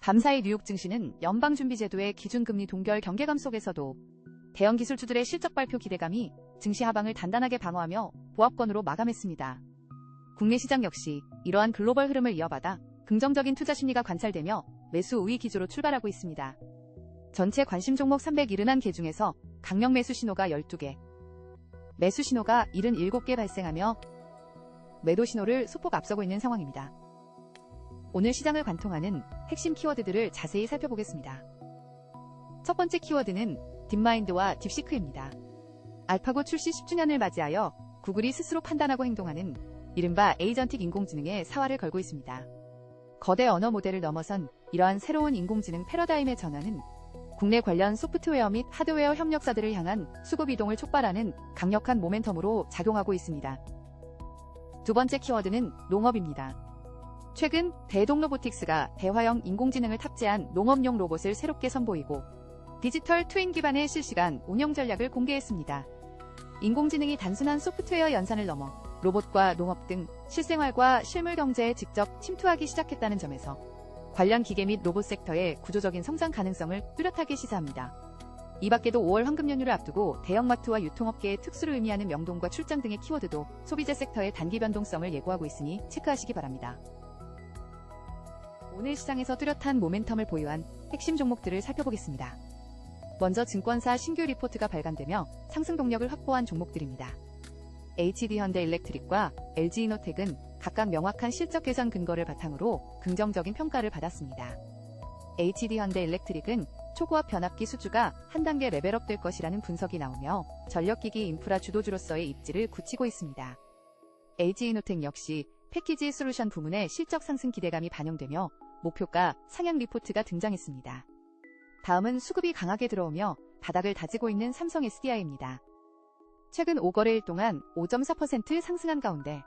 밤사이 뉴욕 증시는 연방준비제도의 기준금리 동결 경계감 속에서도 대형 기술주들의 실적 발표 기대감이 증시 하방을 단단하게 방어하며 보합권으로 마감했습니다. 국내 시장 역시 이러한 글로벌 흐름을 이어받아 긍정적인 투자 심리가 관찰되며 매수 우위 기조로 출발하고 있습니다. 전체 관심 종목 371개 중에서 강력 매수 신호가 12개, 매수 신호가 77개 발생하며 매도 신호를 소폭 앞서고 있는 상황입니다. 오늘 시장을 관통하는 핵심 키워드들을 자세히 살펴보겠습니다. 첫 번째 키워드는 딥마인드와 딥시크입니다. 알파고 출시 10주년을 맞이하여 구글이 스스로 판단하고 행동하는 이른바 에이전틱 인공지능에 사활을 걸고 있습니다. 거대 언어 모델을 넘어선 이러한 새로운 인공지능 패러다임의 전환은 국내 관련 소프트웨어 및 하드웨어 협력사들을 향한 수급 이동을 촉발하는 강력한 모멘텀으로 작용하고 있습니다. 두 번째 키워드는 농업입니다. 최근 대동로보틱스가 대화형 인공지능을 탑재한 농업용 로봇을 새롭게 선보이고 디지털 트윈 기반의 실시간 운영 전략을 공개했습니다. 인공지능이 단순한 소프트웨어 연산을 넘어 로봇과 농업 등 실생활과 실물 경제에 직접 침투하기 시작했다는 점에서 관련 기계 및 로봇 섹터의 구조적인 성장 가능성을 뚜렷하게 시사합니다. 이 밖에도 5월 황금 연휴를 앞두고 대형마트와 유통업계의 특수를 의미하는 명동과 출장 등의 키워드도 소비재 섹터의 단기 변동성을 예고하고 있으니 체크하시기 바랍니다. 오늘 시장에서 뚜렷한 모멘텀을 보유한 핵심 종목들을 살펴보겠습니다. 먼저 증권사 신규 리포트가 발간되며 상승 동력을 확보한 종목들입니다. HD현대일렉트릭과 LG이노텍은 각각 명확한 실적 개선 근거를 바탕으로 긍정적인 평가를 받았습니다. HD현대일렉트릭은 초고압 변압기 수주가 한 단계 레벨업될 것이라는 분석이 나오며 전력기기 인프라 주도주로서의 입지를 굳히고 있습니다. LG이노텍 역시 패키지 솔루션 부문의 실적 상승 기대감이 반영되며 목표가 상향 리포트가 등장했습니다. 다음은 수급이 강하게 들어오며 바닥을 다지고 있는 삼성 SDI입니다. 최근 5거래일 동안 5.4% 상승한 가운데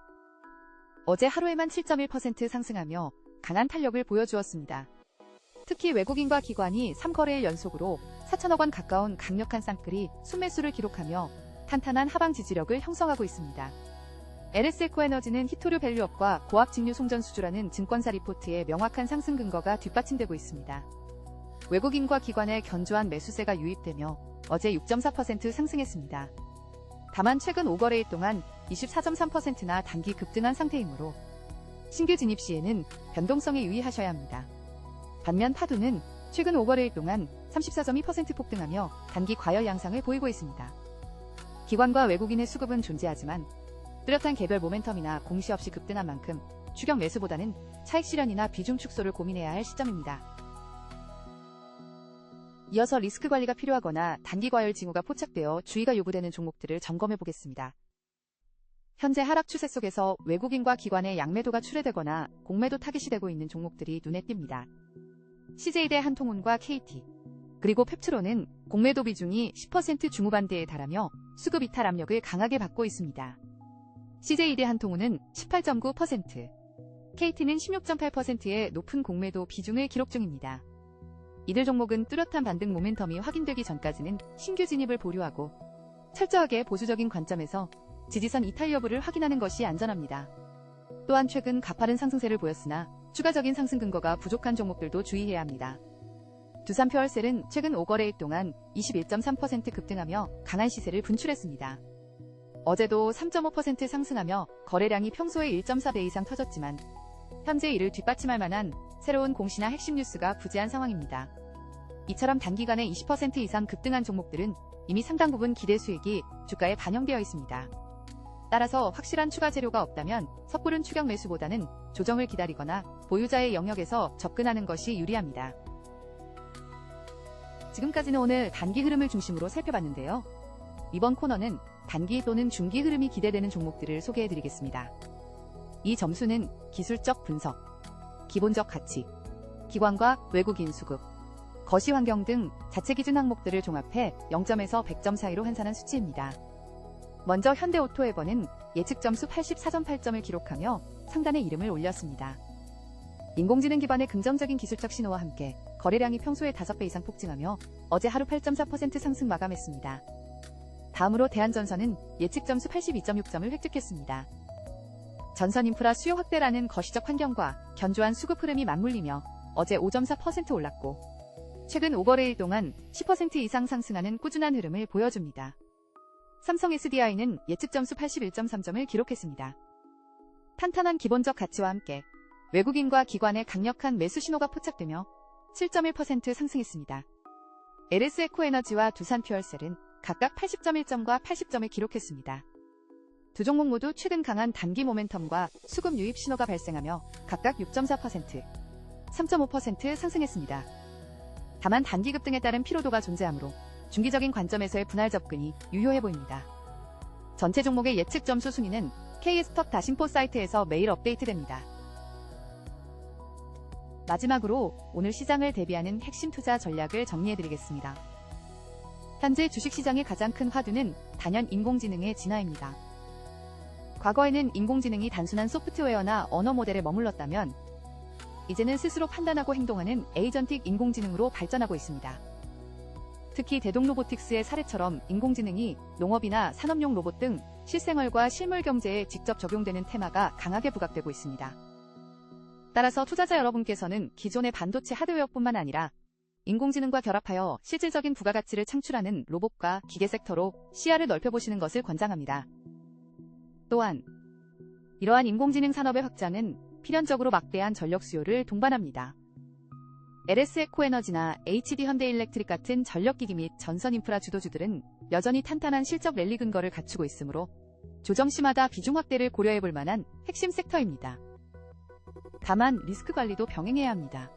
어제 하루에만 7.1% 상승하며 강한 탄력을 보여주었습니다. 특히 외국인과 기관이 3거래일 연속으로 4천억 원 가까운 강력한 쌍끌이 순매수를 기록하며 탄탄한 하방 지지력을 형성하고 있습니다. LS에코에너지는 히토류 밸류업과 고압 직류 송전 수주라는 증권사 리포트의 명확한 상승 근거가 뒷받침되고 있습니다. 외국인과 기관의 견조한 매수세가 유입되며 어제 6.4% 상승했습니다. 다만 최근 5거래일 동안 24.3%나 단기 급등한 상태이므로 신규 진입 시에는 변동성에 유의하셔야 합니다. 반면 파도는 최근 5거래일 동안 34.2% 폭등하며 단기 과열 양상을 보이고 있습니다. 기관과 외국인의 수급은 존재하지만 뚜렷한 개별 모멘텀이나 공시 없이 급등한 만큼 추격 매수보다는 차익 실현이나 비중 축소를 고민해야 할 시점입니다. 이어서 리스크 관리가 필요하거나 단기 과열 징후가 포착되어 주의가 요구되는 종목들을 점검해 보겠습니다. 현재 하락 추세 속에서 외국인과 기관의 양매도가 출회되거나 공매도 타깃이 되고 있는 종목들이 눈에 띕니다. CJ대 한통운과 KT, 그리고 펩트로는 공매도 비중이 10% 중후반대에 달하며 수급 이탈 압력을 강하게 받고 있습니다. CJ대 한통운은 18.9%, KT는 16.8%의 높은 공매도 비중을 기록 중입니다. 이들 종목은 뚜렷한 반등 모멘텀이 확인되기 전까지는 신규 진입을 보류하고 철저하게 보수적인 관점에서 지지선 이탈 여부를 확인하는 것이 안전합니다. 또한 최근 가파른 상승세를 보였으나 추가적인 상승 근거가 부족한 종목들도 주의해야 합니다. 두산 퓨얼셀은 최근 5거래일 동안 21.3% 급등하며 강한 시세를 분출했습니다. 어제도 3.5% 상승하며 거래량이 평소의 1.4배 이상 터졌지만 현재 이를 뒷받침할 만한 새로운 공시나 핵심 뉴스가 부재한 상황입니다. 이처럼 단기간에 20% 이상 급등한 종목들은 이미 상당 부분 기대 수익이 주가에 반영되어 있습니다. 따라서 확실한 추가 재료가 없다면 섣부른 추격 매수보다는 조정을 기다리거나 보유자의 영역에서 접근하는 것이 유리합니다. 지금까지는 오늘 단기 흐름을 중심으로 살펴봤는데요. 이번 코너는 단기 또는 중기 흐름이 기대되는 종목들을 소개해드리겠습니다. 이 점수는 기술적 분석, 기본적 가치, 기관과 외국인 수급, 거시 환경 등 자체 기준 항목들을 종합해 0점에서 100점 사이로 환산한 수치입니다. 먼저 현대오토에버는 예측 점수 84.8점을 기록하며 상단에 이름을 올렸습니다. 인공지능 기반의 긍정적인 기술적 신호와 함께 거래량이 평소의 5배 이상 폭증하며 어제 하루 8.4% 상승 마감했습니다. 다음으로 대한전선은 예측 점수 82.6점을 획득했습니다. 전선 인프라 수요 확대라는 거시적 환경과 견조한 수급 흐름이 맞물리며 어제 5.4% 올랐고 최근 5거래일 동안 10% 이상 상승하는 꾸준한 흐름을 보여줍니다. 삼성 SDI는 예측 점수 81.3점을 기록했습니다. 탄탄한 기본적 가치와 함께 외국인과 기관의 강력한 매수 신호가 포착되며 7.1% 상승했습니다. LS에코에너지와 두산퓨얼셀은 각각 80.1점과 80점을 기록했습니다. 두 종목 모두 최근 강한 단기 모멘텀과 수급 유입 신호가 발생하며 각각 6.4%, 3.5% 상승했습니다. 다만 단기 급등에 따른 피로도가 존재하므로 중기적인 관점에서의 분할 접근이 유효해 보입니다. 전체 종목의 예측 점수 순위는 K스톱-인포 사이트에서 매일 업데이트됩니다. 마지막으로 오늘 시장을 대비하는 핵심 투자 전략을 정리해드리겠습니다. 현재 주식시장의 가장 큰 화두는 단연 인공지능의 진화입니다. 과거에는 인공지능이 단순한 소프트웨어나 언어 모델에 머물렀다면 이제는 스스로 판단하고 행동하는 에이전틱 인공지능으로 발전하고 있습니다. 특히 대동로보틱스의 사례처럼 인공지능이 농업이나 산업용 로봇 등 실생활과 실물 경제에 직접 적용되는 테마가 강하게 부각되고 있습니다. 따라서 투자자 여러분께서는 기존의 반도체 하드웨어뿐만 아니라 인공지능과 결합하여 실질적인 부가가치를 창출하는 로봇과 기계 섹터로 시야를 넓혀보시는 것을 권장합니다. 또한 이러한 인공지능 산업의 확장은 필연적으로 막대한 전력 수요를 동반합니다. LS에코에너지나 HD현대일렉트릭 같은 전력기기 및 전선 인프라 주도주들은 여전히 탄탄한 실적 랠리 근거를 갖추고 있으므로 조정 시마다 비중 확대를 고려해볼 만한 핵심 섹터입니다. 다만 리스크 관리도 병행해야 합니다.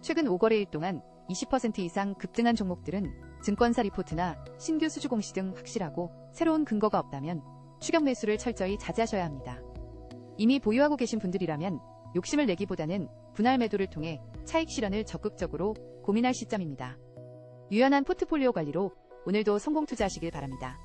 최근 5거래일 동안 20% 이상 급등한 종목들은 증권사 리포트나 신규 수주 공시 등 확실하고 새로운 근거가 없다면 추격 매수를 철저히 자제하셔야 합니다. 이미 보유하고 계신 분들이라면 욕심을 내기보다는 분할 매도를 통해 차익 실현을 적극적으로 고민할 시점입니다. 유연한 포트폴리오 관리로 오늘도 성공 투자하시길 바랍니다.